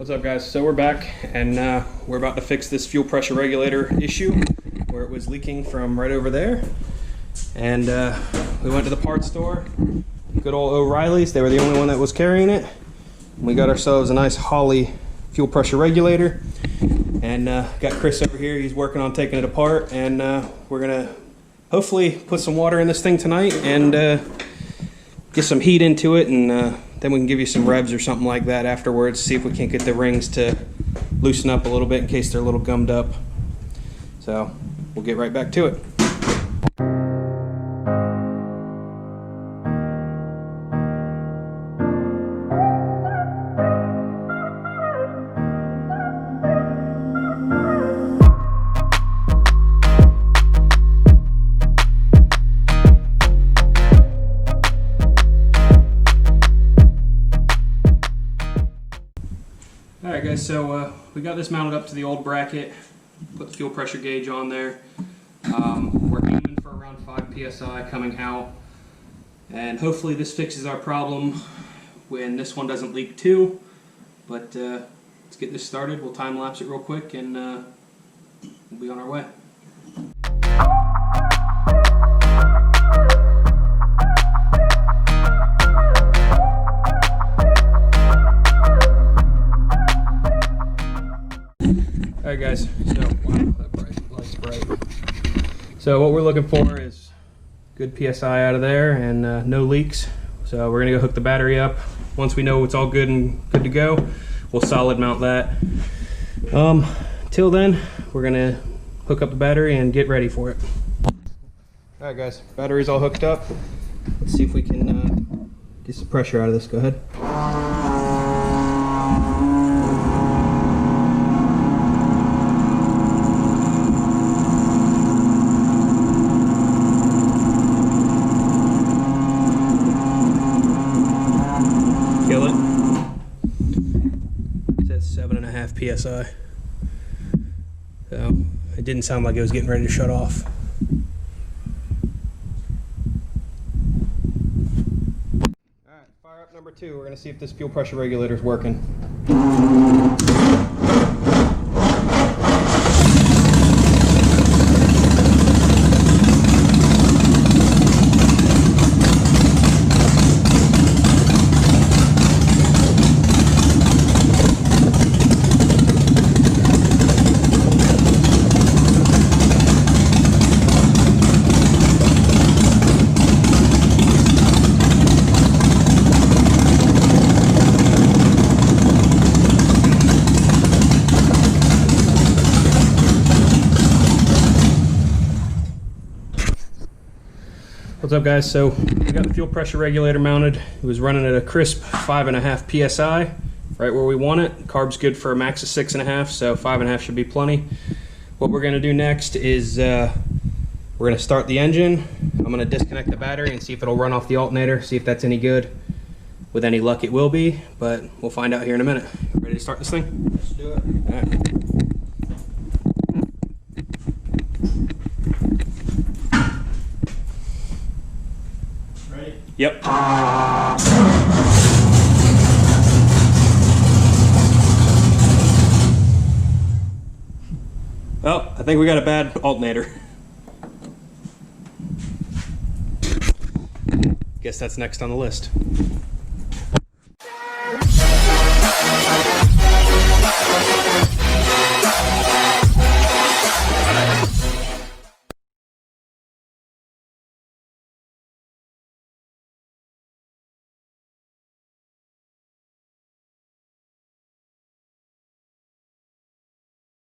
What's up, guys? So we're back, and we're about to fix this fuel pressure regulator issue where it was leaking from right over there. And we went to the parts store, good old O'Reilly's. They were the only one that was carrying it. We got ourselves a nice Holley fuel pressure regulator, and got Chris over here. He's working on taking it apart, and we're gonna hopefully put some water in this thing tonight and get some heat into it, and then we can give you some revs or something like that afterwards, see if we can't get the rings to loosen up a little bit in case they're a little gummed up. So we'll get right back to it. Alright guys, so we got this mounted up to the old bracket, put the fuel pressure gauge on there. We're aiming for around 5 psi coming out, and hopefully this fixes our problem when this one doesn't leak too. But let's get this started. We'll time lapse it real quick, and we'll be on our way. Alright guys, so wow, that light's bright. So what we're looking for is good PSI out of there and no leaks. So we're gonna go hook the battery up. Once we know it's all good and good to go, we'll solid mount that. Till then, we're gonna hook up the battery and get ready for it. Alright guys, battery's all hooked up. Let's see if we can get some pressure out of this. Go ahead. Kill it. It's at 7.5 psi. So it didn't sound like it was getting ready to shut off. Alright, fire up number 2. We're going to see if this fuel pressure regulator is working. What's up guys, so we got the fuel pressure regulator mounted. It was running at a crisp 5.5 psi, right where we want it. Carb's good for a max of 6.5, so 5.5 should be plenty. What we're gonna do next is we're gonna start the engine. I'm gonna disconnect the battery and see if it'll run off the alternator, see if that's any good. With any luck it will be, but we'll find out here in a minute. Ready to start this thing? Let's do it. All right. Yep. Well, I think we got a bad alternator. Guess that's next on the list.